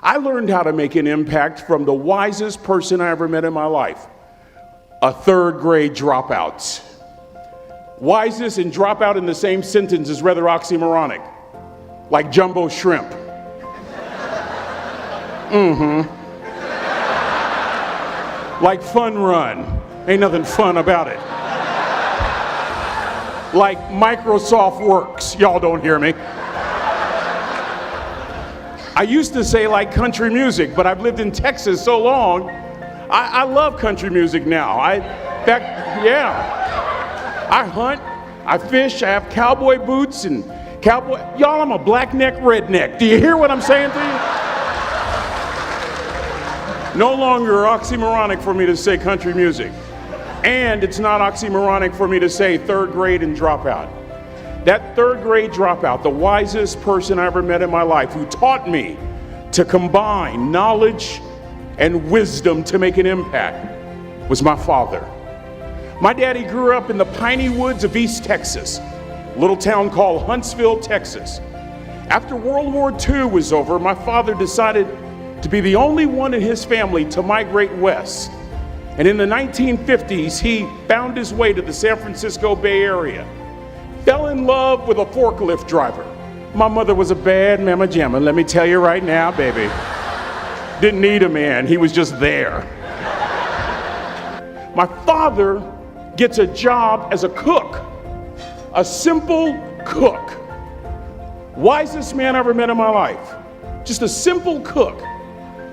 I learned how to make an impact from the wisest person I ever met in my life, a third grade dropout. Wisest and dropout in the same sentence is rather oxymoronic, like jumbo shrimp. Like fun run, ain't nothing fun about it. Like Microsoft Works, y'all don't hear me. I used to say like country music, but I've lived in Texas so long, I love country music now. I hunt, I fish, I have cowboy boots and cowboy, y'all, I'm a black-neck redneck. Do you hear what I'm saying to you? No longer oxymoronic for me to say country music. And it's not oxymoronic for me to say third grade and dropout. That third grade dropout, the wisest person I ever met in my life, who taught me to combine knowledge and wisdom to make an impact, was my father. My daddy grew up in the piney woods of East Texas, a little town called Huntsville, Texas. After World War II was over, my father decided to be the only one in his family to migrate west. And in the 1950s, he found his way to the San Francisco Bay Area. Fell in love with a forklift driver. My mother was a bad mama jamma, let me tell you right now, baby. Didn't need a man, he was just there. My father gets a job as a cook, a simple cook. Wisest man I ever met in my life. Just a simple cook.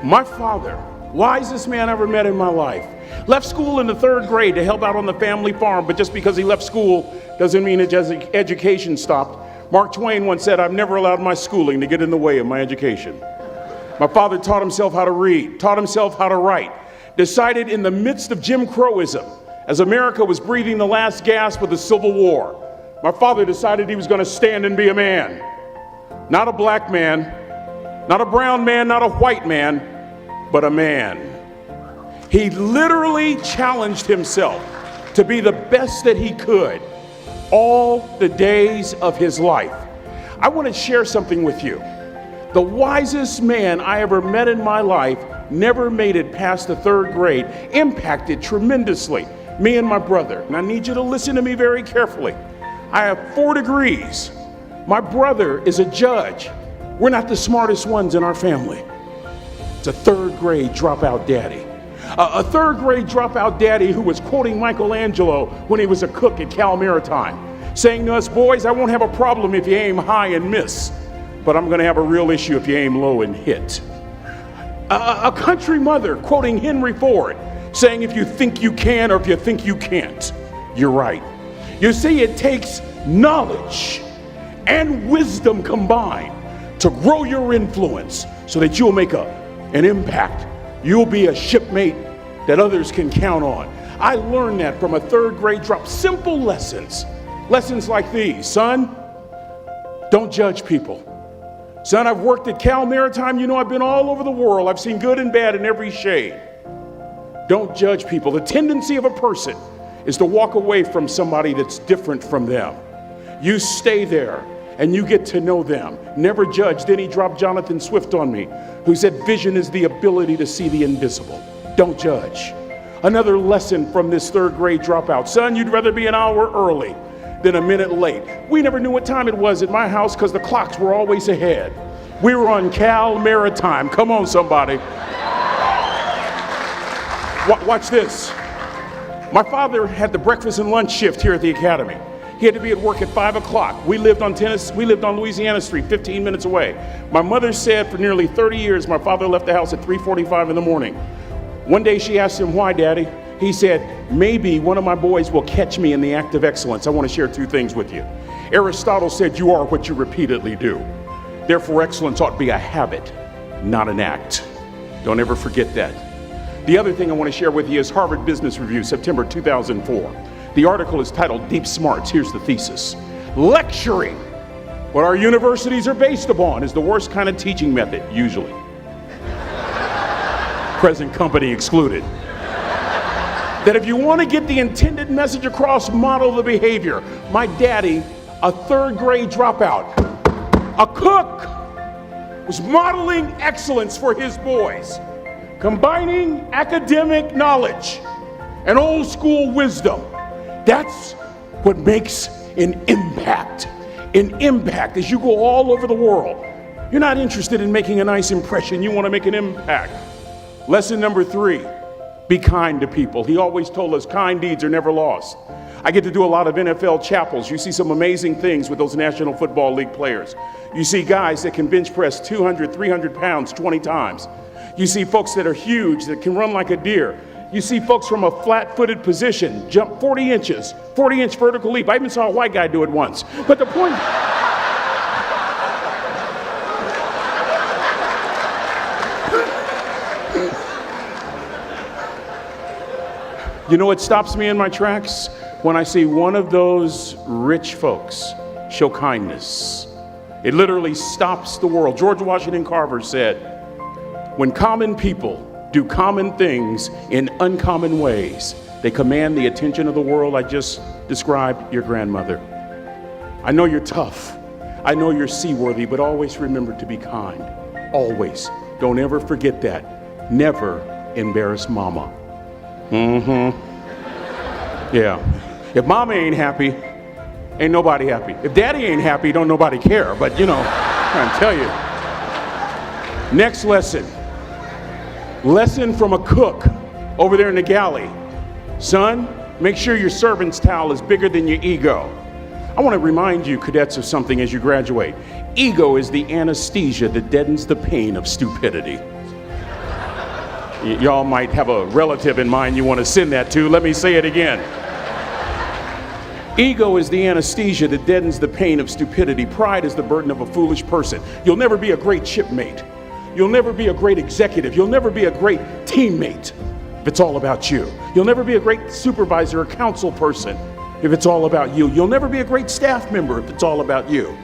My father, wisest man I ever met in my life. Left school in the third grade to help out on the family farm, but just because he left school doesn't mean his education stopped. Mark Twain once said, "I've never allowed my schooling to get in the way of my education." My father taught himself how to read, taught himself how to write, decided in the midst of Jim Crowism, as America was breathing the last gasp of the Civil War, my father decided he was going to stand and be a man. Not a black man, not a brown man, not a white man, but a man. He literally challenged himself to be the best that he could all the days of his life. I want to share something with you. The wisest man I ever met in my life never made it past the third grade, impacted tremendously me and my brother. And I need you to listen to me very carefully. I have 4 degrees. My brother is a judge. We're not the smartest ones in our family. It's a third grade dropout daddy. A third grade dropout daddy who was quoting Michelangelo when he was a cook at Maritime, saying to us, "Boys, I won't have a problem if you aim high and miss, but I'm going to have a real issue if you aim low and hit." A country mother quoting Henry Ford, saying, "If you think you can or if you think you can't, you're right." You see, it takes knowledge and wisdom combined to grow your influence so that you'll make an impact. You'll be a shipmate that others can count on. I learned that from a third grade drop. Simple lessons. Lessons like these. Son, don't judge people. Son, I've worked at Maritime. You know, I've been all over the world. I've seen good and bad in every shade. Don't judge people. The tendency of a person is to walk away from somebody that's different from them. You stay there and you get to know them. Never judge. Then he dropped Jonathan Swift on me, who said, "Vision is the ability to see the invisible." Don't judge. Another lesson from this third grade dropout. Son, you'd rather be an hour early than a minute late. We never knew what time it was at my house because the clocks were always ahead. We were on Maritime. Come on, somebody. Watch this. My father had the breakfast and lunch shift here at the academy. He had to be at work at 5 o'clock. We lived on Louisiana Street, 15 minutes away. My mother said for nearly 30 years, my father left the house at 3:45 in the morning. One day she asked him, "Why, Daddy?" He said, "Maybe one of my boys will catch me in the act of excellence." I want to share 2 things with you. Aristotle said, "You are what you repeatedly do." Therefore, excellence ought to be a habit, not an act. Don't ever forget that. The other thing I want to share with you is Harvard Business Review, September 2004. The article is titled Deep Smarts. Here's the thesis. Lecturing, what our universities are based upon, is the worst kind of teaching method, usually. Present company excluded. That if you want to get the intended message across, model the behavior. My daddy, a third grade dropout, a cook, was modeling excellence for his boys, combining academic knowledge and old school wisdom. That's what makes an impact. An impact as you go all over the world. You're not interested in making a nice impression, you want to make an impact. Lesson number 3, be kind to people. He always told us kind deeds are never lost. I get to do a lot of NFL chapels. You see some amazing things with those National Football League players. You see guys that can bench press 200, 300 pounds 20 times. You see folks that are huge, that can run like a deer. You see folks from a flat-footed position jump 40 inches, 40-inch vertical leap. I even saw a white guy do it once. But the point... You know what stops me in my tracks? When I see one of those rich folks show kindness. It literally stops the world. George Washington Carver said, when common people do common things in uncommon ways, they command the attention of the world. I just described your grandmother. I know you're tough. I know you're seaworthy, but always remember to be kind. Always. Don't ever forget that. Never embarrass mama. Yeah. If mama ain't happy, ain't nobody happy. If daddy ain't happy, don't nobody care. But you know, I'm trying to tell you. Next lesson. Lesson from a cook over there in the galley. Son, make sure your servant's towel is bigger than your ego. I want to remind you, cadets, of something as you graduate. Ego is the anesthesia that deadens the pain of stupidity. Y'all might have a relative in mind you want to send that to. Let me say it again. Ego is the anesthesia that deadens the pain of stupidity. Pride is the burden of a foolish person. You'll never be a great shipmate. You'll never be a great executive. You'll never be a great teammate if it's all about you. You'll never be a great supervisor or council person if it's all about you. You'll never be a great staff member if it's all about you.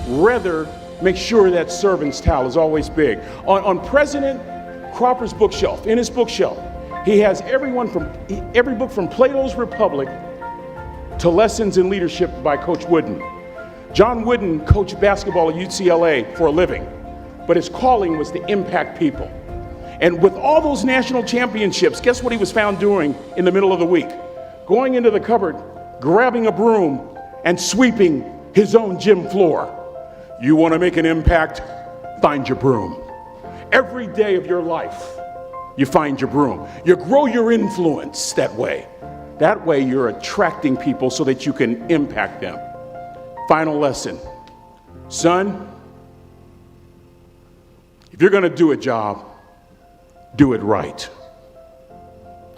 Rather, make sure that servant's towel is always big. On President Cropper's bookshelf, in his bookshelf, he has every book from Plato's Republic to Lessons in Leadership by Coach Wooden. John Wooden coached basketball at UCLA for a living, but his calling was to impact people. And with all those national championships, guess what he was found doing in the middle of the week? Going into the cupboard, grabbing a broom, and sweeping his own gym floor. You want to make an impact? Find your broom. Every day of your life, you find your broom. You grow your influence that way. That way you're attracting people so that you can impact them. Final lesson. Son, if you're going to do a job, do it right.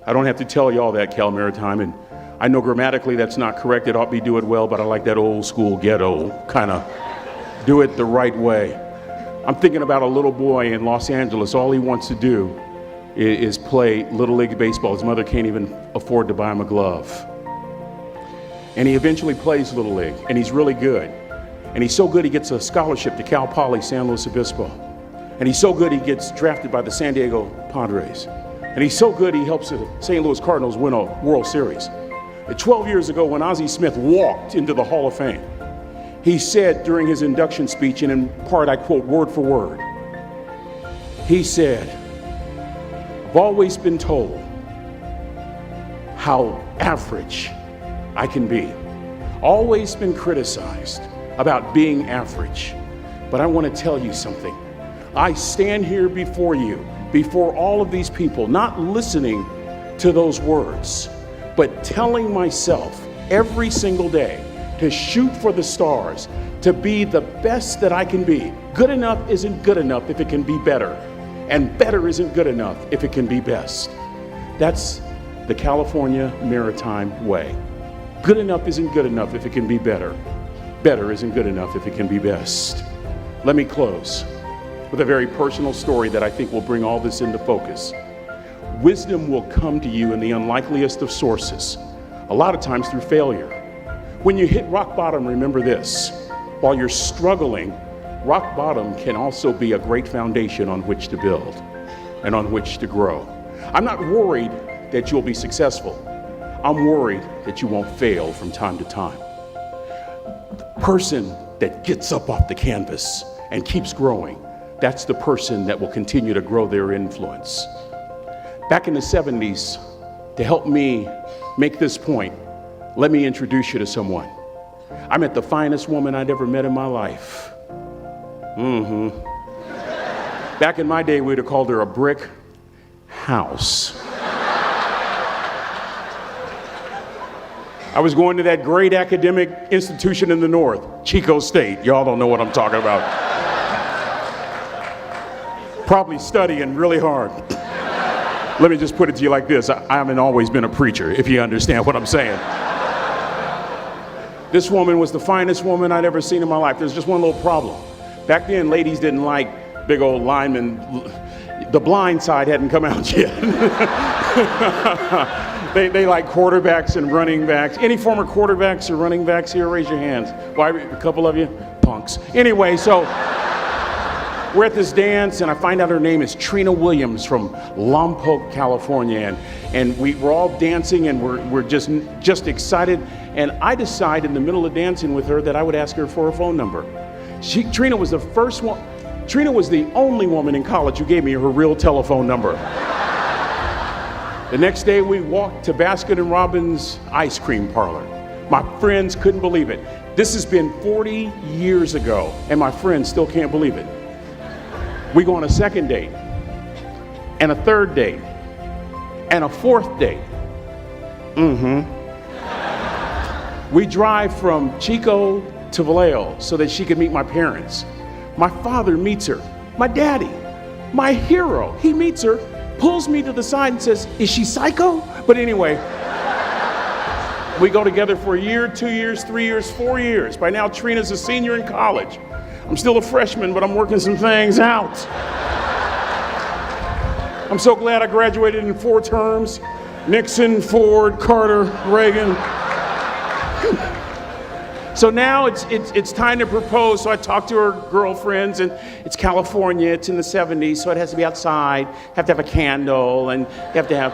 I don't have to tell you all that, Cal Maritime, and I know grammatically that's not correct. It ought to be do it well, but I like that old school ghetto kind of do it the right way. I'm thinking about a little boy in Los Angeles. All he wants to do is play Little League baseball. His mother can't even afford to buy him a glove. And he eventually plays Little League, and he's really good. And he's so good he gets a scholarship to Cal Poly San Luis Obispo. And he's so good he gets drafted by the San Diego Padres. And he's so good he helps the St. Louis Cardinals win a World Series. 12 years ago, when Ozzie Smith walked into the Hall of Fame, he said during his induction speech, and in part I quote word for word, he said, I've always been told how average I can be. Always been criticized about being average. But I want to tell you something. I stand here before you, before all of these people, not listening to those words, but telling myself every single day to shoot for the stars, to be the best that I can be. Good enough isn't good enough if it can be better, and better isn't good enough if it can be best. That's the California Maritime way. Good enough isn't good enough if it can be better. Better isn't good enough if it can be best. Let me close with a very personal story that I think will bring all this into focus. Wisdom will come to you in the unlikeliest of sources, a lot of times through failure. When you hit rock bottom, remember this. While you're struggling, rock bottom can also be a great foundation on which to build and on which to grow. I'm not worried that you'll be successful. I'm worried that you won't fail from time to time. The person that gets up off the canvas and keeps growing, that's the person that will continue to grow their influence. Back in the 70s, to help me make this point, let me introduce you to someone. I met the finest woman I'd ever met in my life. Back in my day, we'd have called her a brick house. I was going to that great academic institution in the north, Chico State. Y'all don't know what I'm talking about. Probably studying really hard. Let me just put it to you like this. I haven't always been a preacher, if you understand what I'm saying. This woman was the finest woman I'd ever seen in my life. There's just one little problem. Back then, ladies didn't like big old linemen. The Blind Side hadn't come out yet. They like quarterbacks and running backs. Any former quarterbacks or running backs here, raise your hands. Why, a couple of you? Punks. Anyway, so we're at this dance, and I find out her name is Trina Williams from Lompoc, California, and we're all dancing, and we're just excited. And I decide in the middle of dancing with her that I would ask her for her phone number. Trina was the first one. Trina was the only woman in college who gave me her real telephone number. The next day, we walked to Baskin & Robbins ice cream parlor. My friends couldn't believe it. This has been 40 years ago, and my friends still can't believe it. We go on a second date, and a third date, and a fourth date. We drive from Chico to Vallejo so that she could meet my parents. My father meets her. My daddy, my hero, he meets her, pulls me to the side and says, "Is she psycho?" But anyway, we go together for a year, 2 years, 3 years, 4 years. By now, Trina's a senior in college. I'm still a freshman, but I'm working some things out. I'm so glad I graduated in 4 terms. Nixon, Ford, Carter, Reagan. So now it's time to propose. So I talk to her girlfriends, and it's California. It's in the 70s, so it has to be outside. Have to have a candle, and you have to have,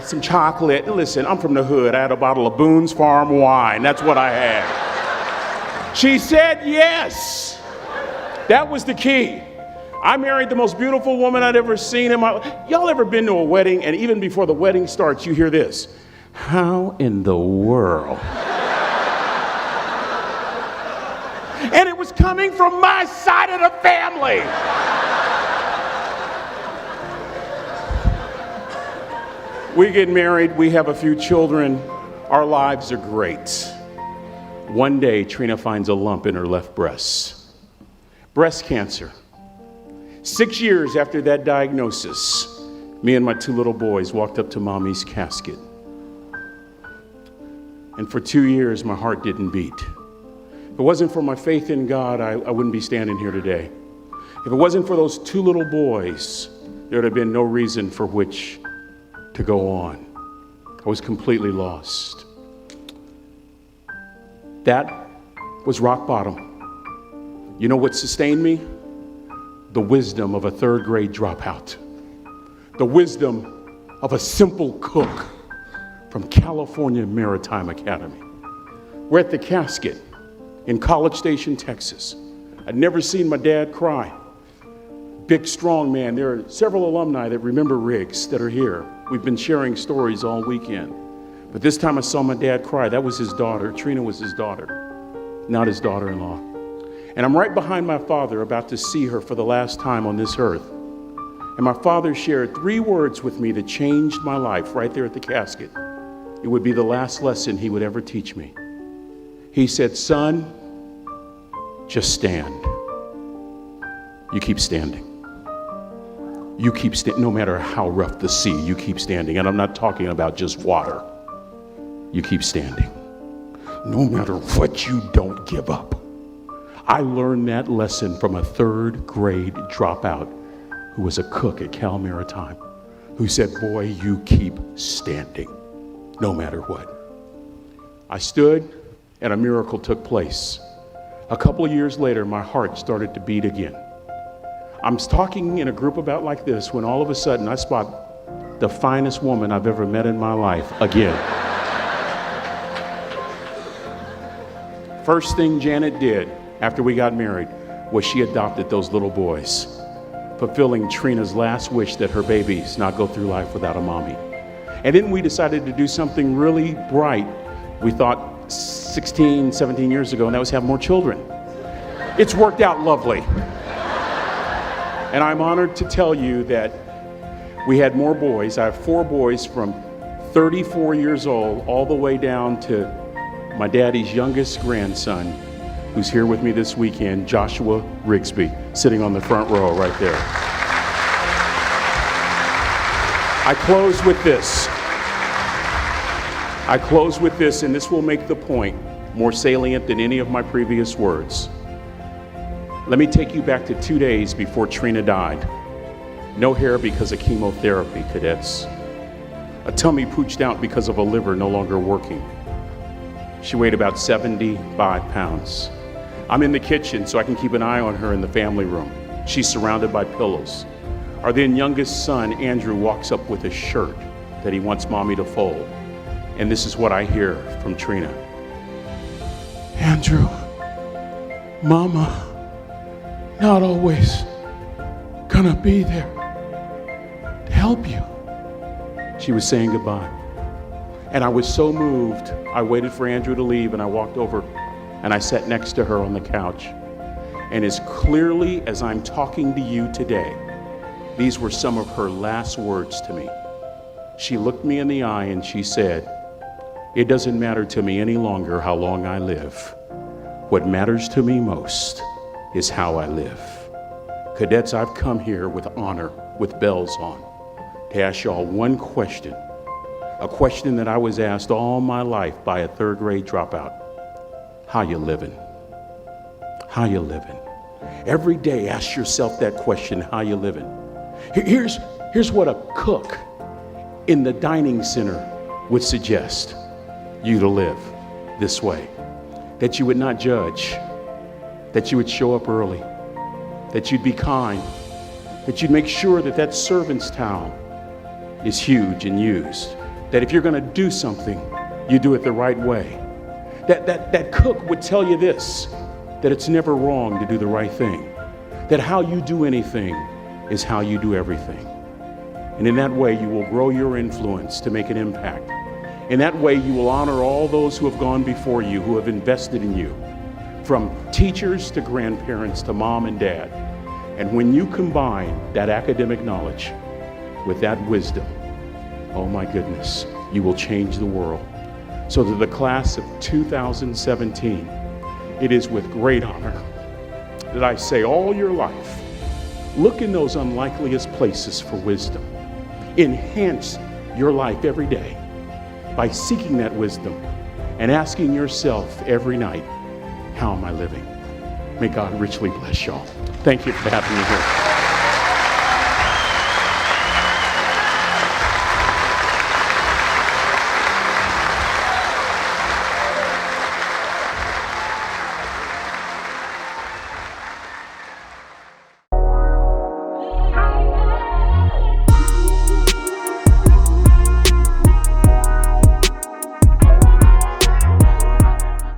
some chocolate. And listen, I'm from the hood. I had a bottle of Boone's Farm wine. That's what I had. She said yes. That was the key. I married the most beautiful woman I'd ever seen in my life. Y'all ever been to a wedding, and even before the wedding starts, you hear this? How in the world? And it was coming from my side of the family. We get married, we have a few children, our lives are great. One day, Trina finds a lump in her left breast. Breast cancer. 6 years after that diagnosis, me and my 2 little boys walked up to Mommy's casket. And for 2 years, my heart didn't beat. If it wasn't for my faith in God, I wouldn't be standing here today. If it wasn't for those 2 little boys, there would have been no reason for which to go on. I was completely lost. That was rock bottom. You know what sustained me? The wisdom of a 3rd grade dropout. The wisdom of a simple cook from California Maritime Academy. We're at the casket in College Station, Texas. I'd never seen my dad cry. Big, strong man. There are several alumni that remember Riggs that are here. We've been sharing stories all weekend. But this time I saw my dad cry. That was his daughter. Trina was his daughter, not his daughter-in-law. And I'm right behind my father, about to see her for the last time on this earth. And my father shared 3 words with me that changed my life right there at the casket. It would be the last lesson he would ever teach me. He said, "Son, just stand. You keep standing. You keep standing, no matter how rough the sea, you keep standing." And I'm not talking about just water. You keep standing. No matter what, you don't give up. I learned that lesson from a 3rd grade dropout who was a cook at Cal Maritime, who said, "Boy, you keep standing, no matter what." I stood, and a miracle took place. A couple of years later, my heart started to beat again. I'm talking in a group about like this when all of a sudden I spot the finest woman I've ever met in my life again. First thing Janet did after we got married was she adopted those little boys. fulfilling Trina's last wish that her babies not go through life without a mommy. And then we decided to do something really bright. We thought 16, 17 years ago, and that was have more children. It's worked out lovely. And I'm honored to tell you that we had more boys. I have 4 boys from 34 years old all the way down to my daddy's youngest grandson, who's here with me this weekend, Joshua Rigsby, sitting on the front row right there. I close with this, and this will make the point more salient than any of my previous words. Let me take you back to 2 days before Trina died. No hair because of chemotherapy, cadets. A tummy pooched out because of a liver no longer working. She weighed about 75 pounds. I'm in the kitchen so I can keep an eye on her in the family room. She's surrounded by pillows. Our then youngest son, Andrew, walks up with a shirt that he wants mommy to fold. And this is what I hear from Trina. Andrew, Mama, not always gonna be there to help you. She was saying goodbye. And I was so moved, I waited for Andrew to leave and I walked over and I sat next to her on the couch. And as clearly as I'm talking to you today, these were some of her last words to me. She looked me in the eye and she said, "It doesn't matter to me any longer how long I live. What matters to me most is how I live." Cadets, I've come here with honor, with bells on, to ask y'all one question, a question that I was asked all my life by a 3rd grade dropout. How you living? How you living? Every day ask yourself that question, how you living? Here's what a cook in the dining center would suggest you to live this way. That you would not judge, that you would show up early, that you'd be kind, that you'd make sure that that servant's towel is huge and used, that if you're gonna do something, you do it the right way. That cook would tell you this, that it's never wrong to do the right thing, that how you do anything is how you do everything. And in that way, you will grow your influence to make an impact. In that way, you will honor all those who have gone before you, who have invested in you, from teachers to grandparents to mom and dad. And when you combine that academic knowledge with that wisdom, oh my goodness, you will change the world. So to the class of 2017, it is with great honor that I say all your life, look in those unlikeliest places for wisdom. Enhance your life every day by seeking that wisdom and asking yourself every night, how am I living? May God richly bless y'all. Thank you for having me here.